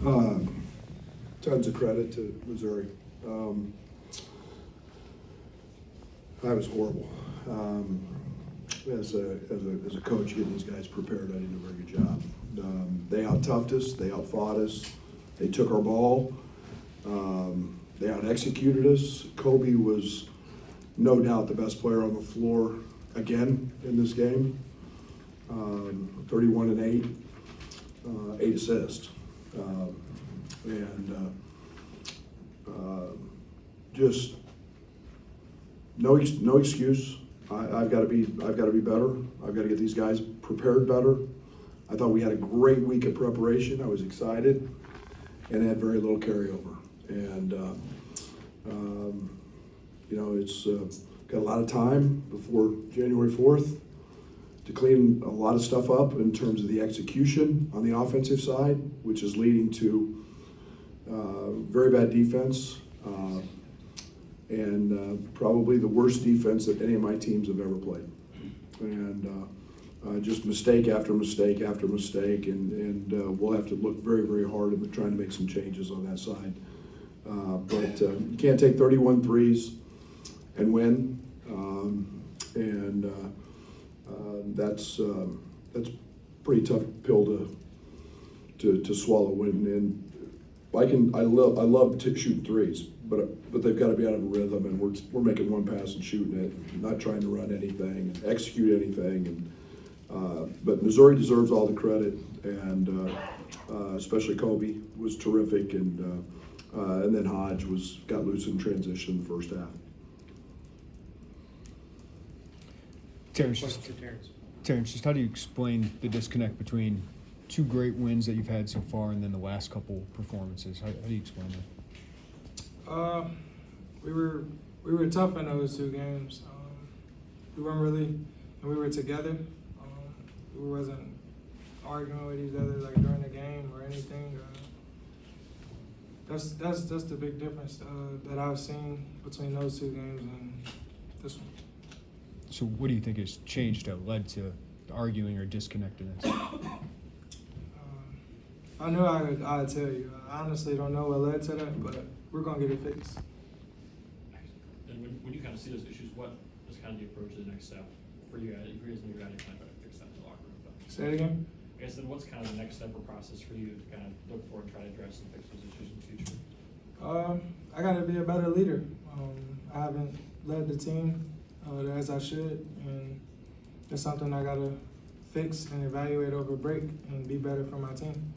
Tons of credit to Missouri. I was horrible. As a coach, getting these guys prepared, I didn't do a very good job. They out-toughed us, they out-fought us, they took our ball, they out-executed us. Kobe was no doubt the best player on the floor again in this game. 31 and 8, 8 assists. Just no excuse. I've got to be better. I've got to get these guys prepared better. I thought we had a great week of preparation. I was excited, and had very little carryover. And it's got a lot of time before January 4th to clean a lot of stuff up in terms of the execution on the offensive side, which is leading to very bad defense. And probably the worst defense that any of my teams have ever played. And just mistake after mistake after mistake, and we'll have to look very, very hard at trying to make some changes on that side. But you can't take 31 threes and win, that's pretty tough pill to swallow. And I love shooting threes, but they've got to be out of a rhythm, and we're making one pass and shooting it, not trying to run anything and execute anything. But Missouri deserves all the credit, and especially Kobe was terrific, and then Hodge got loose in transition in the first half. Terrence, just how do you explain the disconnect between two great wins that you've had so far and then the last couple performances? How do you explain that? We were tough in those two games. We weren't really, and we were together. We wasn't arguing with each other like during the game or anything. That's the big difference that I've seen between those two games and this one. So what do you think has changed that led to arguing or disconnectedness? If I knew, I'd tell you. I honestly don't know what led to that, but we're going to get it fixed. And when you kind of see those issues, what is kind of the approach to the next step for you guys? You guys and your guys kind of fix that in the locker room. But Say it again? I guess then what's kind of the next step or process for you to kind of look for and try to address and fix those issues in the future? I got to be a better leader. I haven't led the team as I should, and it's something I got to fix and evaluate over break and be better for my team.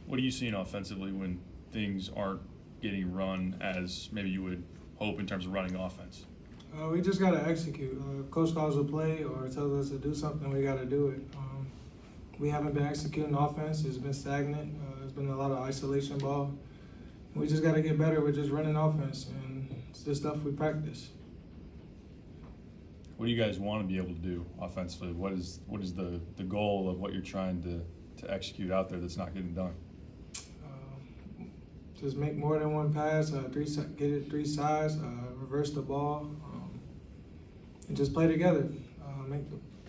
What are you seeing offensively when things aren't getting run as maybe you would hope in terms of running offense? We just got to execute. If Coach calls a play or tells us to do something, we got to do it. We haven't been executing offense. It's been stagnant. There's been a lot of isolation ball. We just got to get better with just running offense, and it's the stuff we practice. What do you guys want to be able to do offensively? What is the goal of what you're trying to execute out there that's not getting done? Just make more than one pass, get it three sides, reverse the ball, and just play together.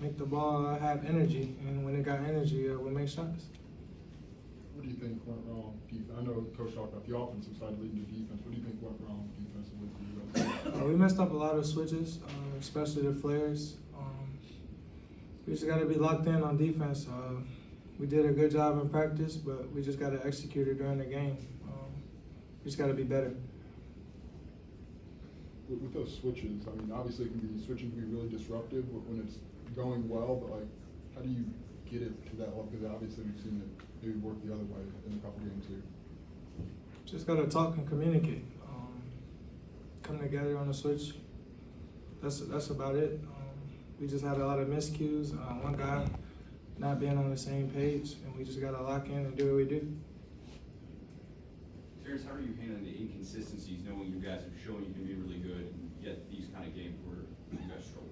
Make the ball have energy, and when it got energy, we'll make shots. What do you think went wrong? I know Coach talked about the offensive side leading the defense. What do you think went wrong defensively for you guys? We messed up a lot of switches, especially the flares. We just got to be locked in on defense. We did a good job in practice, but we just got to execute it during the game. We just got to be better. With those switches, I mean, obviously switching can be really disruptive when it's going well, but like, how do you get it to that level? Because obviously we've seen it maybe work the other way in a couple games here. Just got to talk and communicate. Come together on a switch. That's about it. We just had a lot of miscues. One guy not being on the same page, and we just got to lock in and do what we do. Terrence, how are you handling the inconsistencies, knowing you guys have shown you can be really good, and yet these kind of games where you guys struggle?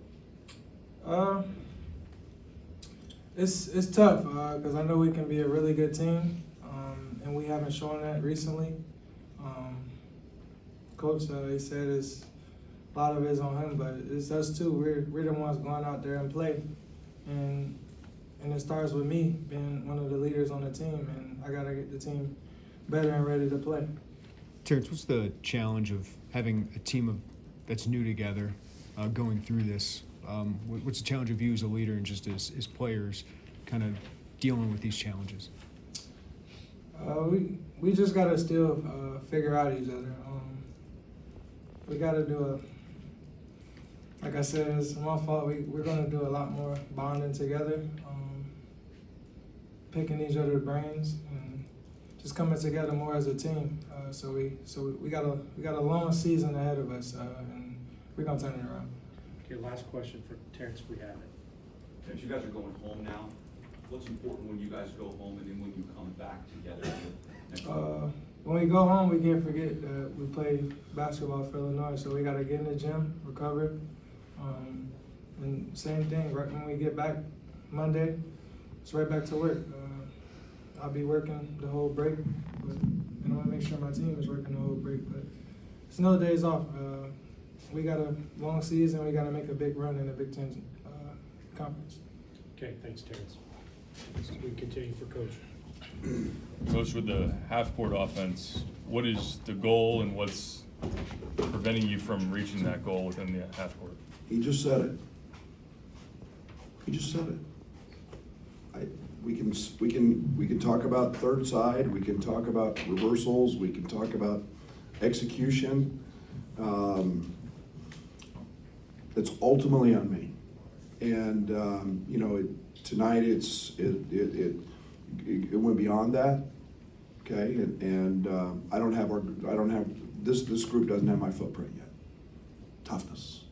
It's tough because I know we can be a really good team, and we haven't shown that recently. Coach, he said a lot of it is on him, but it's us too. We're the ones going out there and play, and And it starts with me being one of the leaders on the team, and I gotta get the team better and ready to play. Terrence, what's the challenge of having a team that's new together, going through this? What's the challenge of you as a leader and just as players kind of dealing with these challenges? We just gotta still figure out each other. We gotta do like I said, it's my fault. We're gonna do a lot more bonding together, picking each other's brains, and just coming together more as a team. So we got a long season ahead of us, and we're gonna turn it around. Okay, last question for Terrence, we have it. Since you guys are going home now, what's important when you guys go home and then when you come back together next week? When we go home, we can't forget that we play basketball for Illinois, so we gotta get in the gym, recover, and same thing. Right when we get back Monday, it's right back to work. I'll be working the whole break, but I want to make sure my team is working the whole break. But it's no days off. We got a long season. We got to make a big run in the Big Ten conference. Okay, thanks, Terrence. We continue for Coach. Coach, with the half-court offense, what is the goal and what's preventing you from reaching that goal within the half-court? He just said it. He just said it. We can talk about third side. We can talk about reversals. We can talk about execution. It's ultimately on me. And tonight it went beyond that. Okay, and this group doesn't have my footprint yet. Toughness.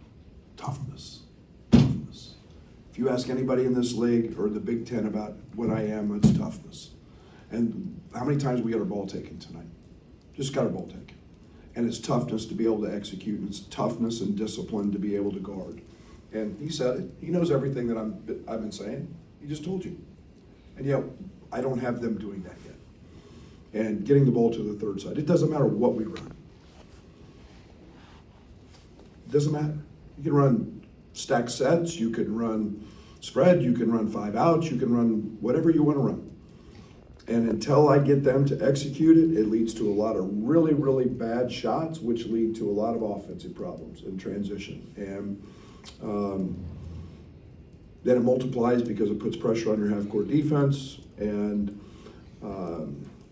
If you ask anybody in this league or the Big Ten about what I am, it's toughness. And how many times we got our ball taken tonight? Just got our ball taken. And it's toughness to be able to execute, and it's toughness and discipline to be able to guard. And he said it. He knows everything that I've been saying. He just told you. And yet, I don't have them doing that yet. And getting the ball to the third side. It doesn't matter what we run. It doesn't matter. You can run stack sets, you can run spread, you can run 5 outs, you can run whatever you want to run. And until I get them to execute it, it leads to a lot of really, really bad shots, which lead to a lot of offensive problems in transition. And then it multiplies because it puts pressure on your half-court defense. And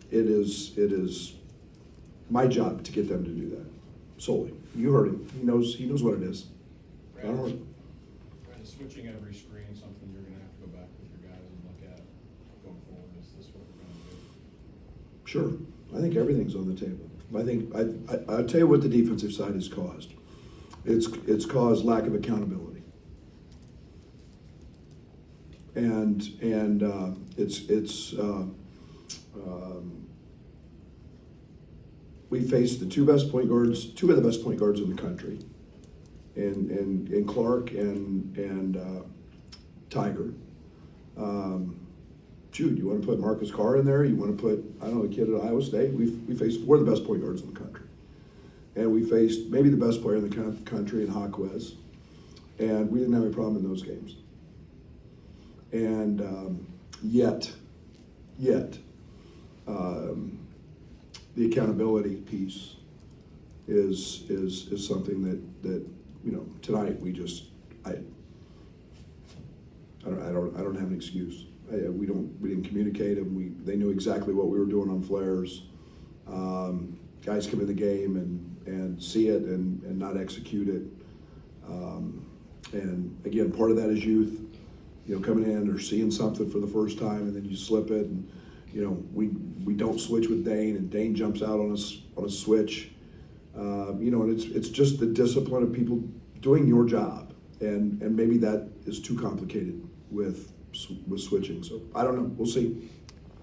it is my job to get them to do that solely. You heard him. He knows what it is. I don't know. Switching every screen, something you're gonna have to go back with your guys and look at going forward. Is this what we're gonna do? Sure. I think everything's on the table. I'll tell you what the defensive side has caused. It's caused lack of accountability. And we faced the two of the best point guards in the country, in Clark and Tiger. Jude, you want to put Marcus Carr in there? You want to put, I don't know, the kid at Iowa State? We faced 4 of the best point guards in the country. And we faced maybe the best player in the country in Jaquez. And we didn't have any problem in those games. And yet, the accountability piece is something that tonight we don't have an excuse. We didn't communicate them. They knew exactly what we were doing on flares. Guys come in the game and see it and not execute it. And again, part of that is youth. Coming in or seeing something for the first time and then you slip it. And we don't switch with Dane, and Dane jumps out on a switch. And it's just the discipline of people doing your job, and maybe that is too complicated with switching. So I don't know. We'll see.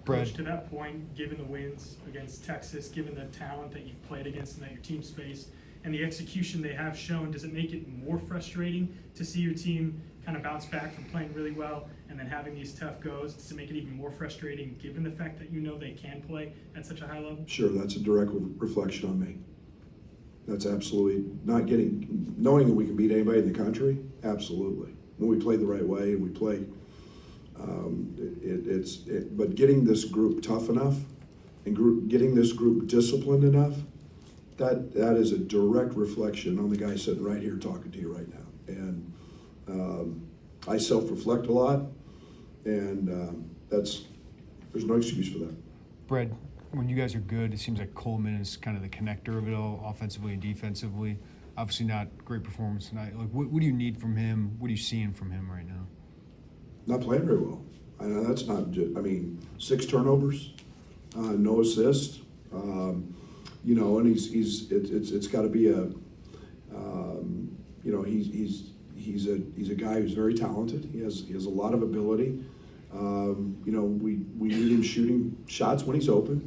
Brad. Coach, to that point, given the wins against Texas, given the talent that you've played against and that your team's faced, and the execution they have shown, does it make it more frustrating to see your team kind of bounce back from playing really well and then having these tough goes? Does it make it even more frustrating given the fact that they can play at such a high level? Sure, that's a direct reflection on me. That's absolutely knowing that we can beat anybody in the country, absolutely. When we play the right way and we play But getting this group tough enough and getting this group disciplined enough, that is a direct reflection on the guy sitting right here talking to you right now. And I self-reflect a lot, and there's no excuse for that. Brad, when you guys are good, it seems like Coleman is kind of the connector of it all, offensively and defensively. Obviously not great performance tonight. Like, what do you need from him? What are you seeing from him right now? Not playing very well. I know that's not just, 6 turnovers, no assists. You know, and it's got to be a, you know, he's a guy who's very talented. He has a lot of ability. You know, we need him shooting shots when he's open.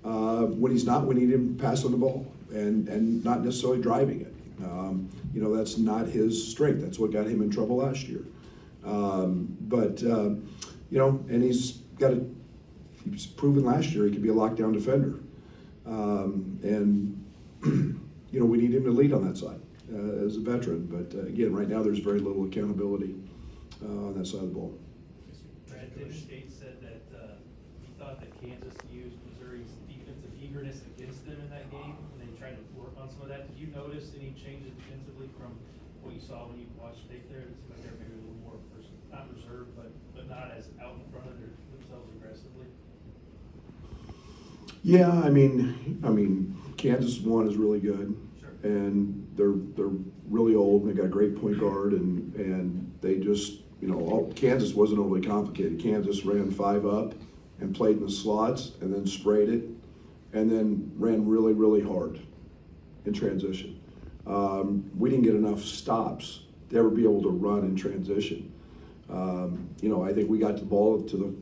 When he's not, we need him passing the ball and not necessarily driving it. You know, that's not his strength. That's what got him in trouble last year. You know, and he's proven last year he could be a lockdown defender. You know, we need him to lead on that side as a veteran. But again, right now there's very little accountability on that side of the ball. Brad, David State said that he thought that Kansas used Missouri's defensive eagerness against them in that game, and they tried to work on some of that. Did you notice any changes defensively from what you saw when you watched tape there? It seemed like they were maybe a little more, not reserved, but not as out in front of themselves aggressively. Yeah, I mean, Kansas one is really good, Sure. and they're really old. And they got a great point guard, and they just, you know, Kansas wasn't overly complicated. Kansas ran 5 up and played in the slots, and then sprayed it, and then ran really, really hard in transition. We didn't get enough stops to ever be able to run in transition. You know, I think we got the ball to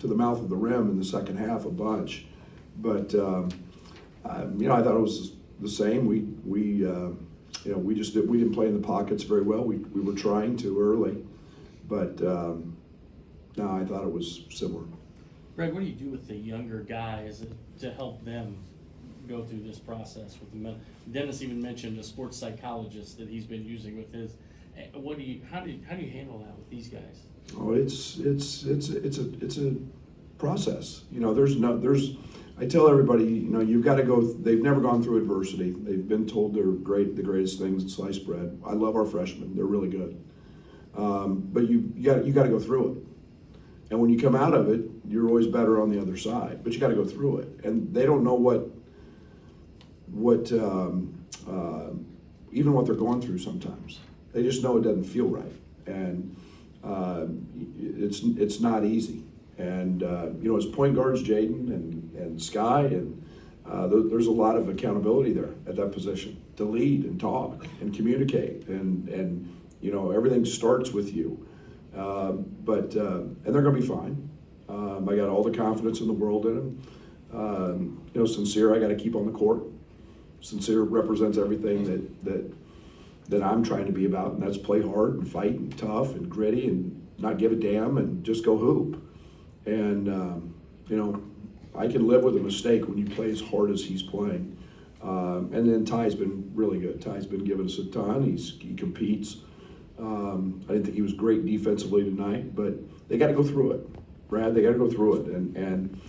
the mouth of the rim in the second half a bunch. But you know, I thought it was the same. We you know, we didn't play in the pockets very well. We were trying to early, but no, I thought it was similar. Greg, what do you do with the younger guys to help them go through this process with the men? Dennis even mentioned a sports psychologist that he's been using with his. How do you handle that with these guys? Oh, it's a process. You know, I tell everybody, you know, you've got to go. They've never gone through adversity. They've been told they're great, the greatest things in sliced bread. I love our freshmen; they're really good. But you got to go through it. And when you come out of it, you're always better on the other side. But you got to go through it, and they don't know even what they're going through sometimes. They just know it doesn't feel right, and it's not easy. And you know, as point guards, Jaden and Sky, and there's a lot of accountability there at that position to lead and talk and communicate, and you know, everything starts with you. And they're going to be fine. I got all the confidence in the world in them. You know, Sincere, I got to keep on the court. Sincere represents everything that I'm trying to be about, and that's play hard and fight and tough and gritty and not give a damn and just go hoop. And you know, I can live with a mistake when you play as hard as he's playing. And then Ty's been really good. Ty's been giving us a ton. He competes. I didn't think he was great defensively tonight, but they got to go through it, Brad. They got to go through it, and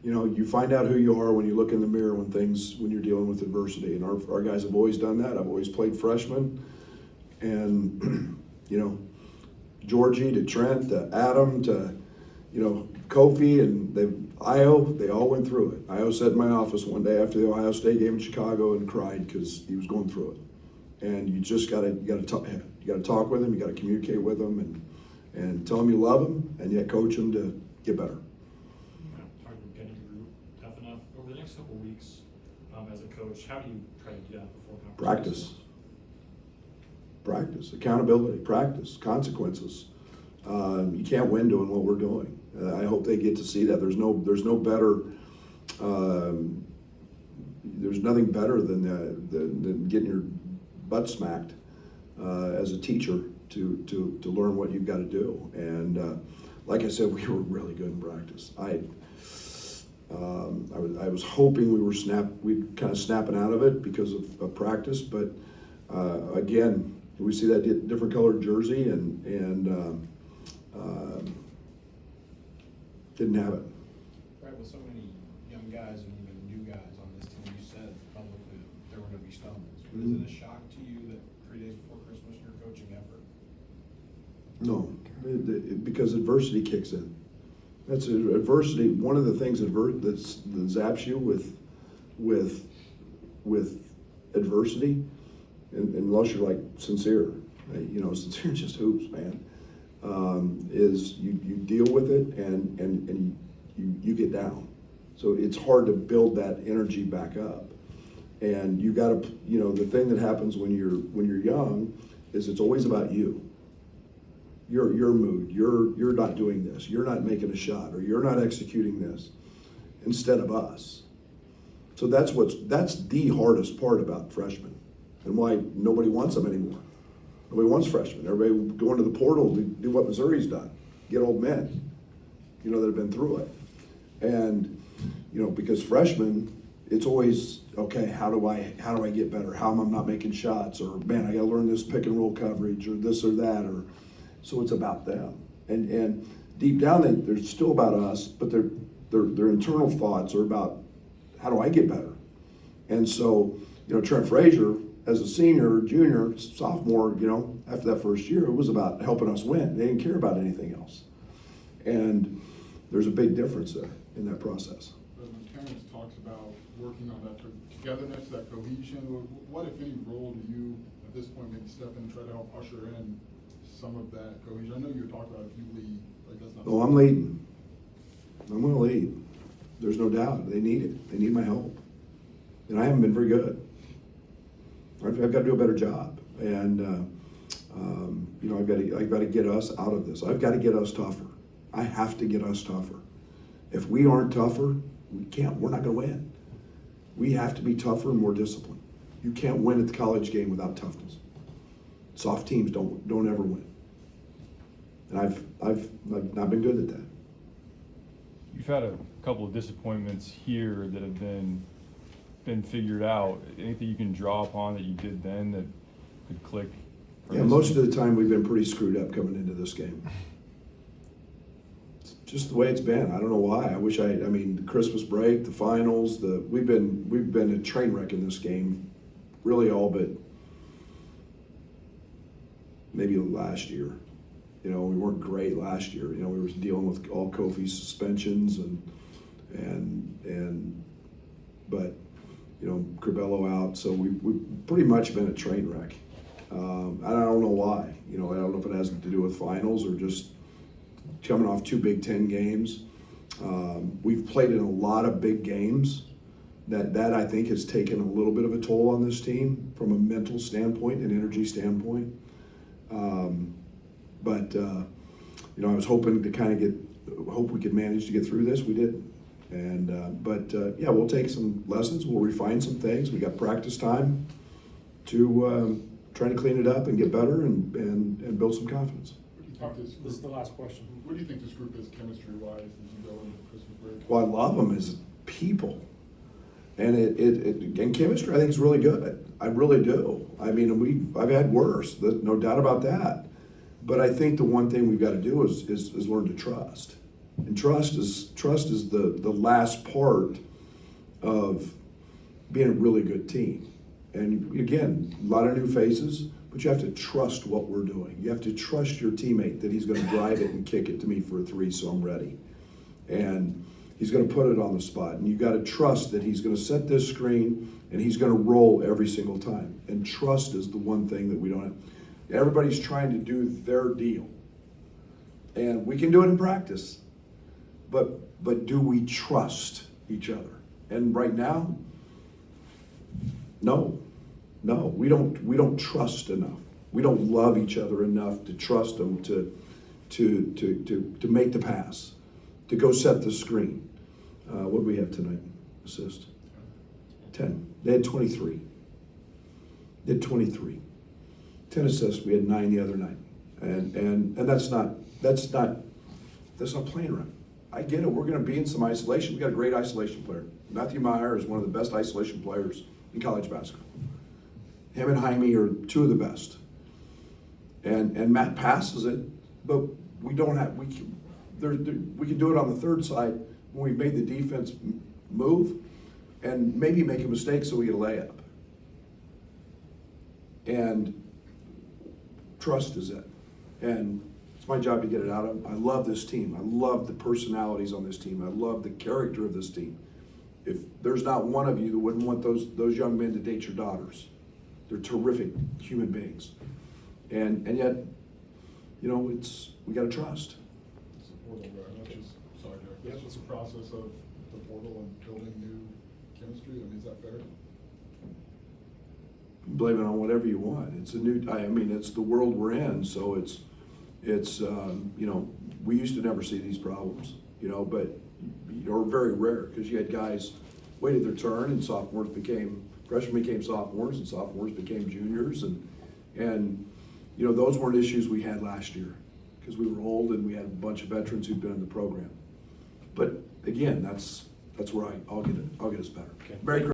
you know, you find out who you are when you look in the mirror when you're dealing with adversity. And our guys have always done that. I've always played freshman, and you know, Georgie to Trent to Adam to, you know, Kofi and Io, they all went through it. Io sat in my office one day after the Ohio State game in Chicago and cried because he was going through it. And you just gotta talk with him. You gotta communicate with him and tell him you love him, and yet coach him to get better. Talking about getting the group tough enough over the next couple of weeks, as a coach, how do you try to do that before conference? Practice, accountability, practice, consequences. You can't win doing what we're doing. I hope they get to see that. There's no better. There's nothing better than getting your butt smacked as a teacher to learn what you've got to do. And like I said, we were really good in practice. I was hoping we'd kind of snapping out of it because of practice, but again, We see that different colored jersey and didn't have it. Right, with so many young guys and even new guys on this team, you said publicly that there were going to be stumbles. But is it a shock to you that 3 days before Christmas you're coaching effort? No, because adversity kicks in. That's adversity. One of the things that zaps you with adversity, unless you're like sincere, sincere just hoops, man. Is you deal with it and you get down. So it's hard to build that energy back up. And you got to, the thing that happens when you're young is it's always about you. Your mood. You're not doing this. You're not making a shot, or you're not executing this, instead of us. So that's the hardest part about freshmen, and why nobody wants them anymore. Nobody wants freshmen. Everybody going to the portal to do what Missouri's done, get old men, that have been through it. And because freshmen, it's always, okay, how do I get better? How am I not making shots? Or, man, I got to learn this pick and roll coverage, or this or that, or so it's about them. And deep down, they're still about us, but their internal thoughts are about, how do I get better? And so, Trent Frazier, as a senior, junior, sophomore, after that first year, it was about helping us win. They didn't care about anything else. And there's a big difference there in that process. But when Terrence talks about working on that togetherness, that cohesion, what, if any, role do you, at this point, maybe step in and try to help usher in some of that cohesion? I know you talked about if you lead, that's not. Oh, I'm leading. I'm going to lead. There's no doubt. They need it. They need my help. And I haven't been very good. I've got to do a better job. And, I've got to get us out of this. I've got to get us tougher. I have to get us tougher. If we aren't tougher, we're not going to win. We have to be tougher and more disciplined. You can't win at the college game without toughness. Soft teams don't ever win. And I've not been good at that. You've had a couple of disappointments here that have been figured out. Anything you can draw upon that you did then that could click? Yeah, most of the time we've been pretty screwed up coming into this game. It's just the way it's been. I don't know why. The Christmas break, the finals, we've been a train wreck in this game, really all but maybe last year. We weren't great last year. We were dealing with all Kofi's suspensions but Curbelo out, so we've pretty much been a train wreck. And I don't know why. I don't know if it has to do with finals or just coming off 2 Big Ten games. We've played in a lot of big games. That I think has taken a little bit of a toll on this team from a mental standpoint and energy standpoint. I was hoping to hope we could manage to get through this. We didn't. We'll take some lessons. We'll refine some things. We got practice time to try to clean it up and get better and build some confidence. This is the last question. What do you think this group is chemistry-wise as you go into Christmas break? Well, I love them as people. And and chemistry I think is really good. I really do. I've had worse, no doubt about that. But I think the one thing we've got to do is learn to trust. And trust is the last part of being a really good team. And again, a lot of new faces, but you have to trust what we're doing. You have to trust your teammate that he's going to drive it and kick it to me for a 3, so I'm ready. And he's going to put it on the spot. And you got to trust that he's going to set this screen and he's going to roll every single time. And trust is the one thing that we don't have. Everybody's trying to do their deal. And we can do it in practice. But do we trust each other? And right now, no, we don't trust enough. We don't love each other enough to trust them to make the pass, to go set the screen. What do we have tonight? Assist. 10. They had 23. 10 assists. We had 9 the other night, and that's not playing right. I get it. We're going to be in some isolation. We got a great isolation player. Matthew Meyer is one of the best isolation players in college basketball. Him and Jaime are 2 of the best. And Matt passes it, but we don't have, we can do it on the third side when we made the defense move and maybe make a mistake so we get a layup. And trust is it. And it's my job to get it out of them. I love this team. I love the personalities on this team. I love the character of this team. If there's not one of you that wouldn't want those young men to date your daughters, they're terrific human beings. And yet, you know, we gotta trust. It's the portal, right? That's just, sorry, Derek, that's just the process of the portal and building new chemistry. I mean, is that fair? Blame it on whatever you want. It's a new, I mean, it's the world we're in, so it's you know, we used to never see these problems, you know, but, or very rare, because you had guys waited their turn and freshmen became sophomores and sophomores became juniors, and you know, those weren't issues we had last year, because we were old and we had a bunch of veterans who'd been in the program. But again, that's where I'll get us better. Okay. Merry Christmas.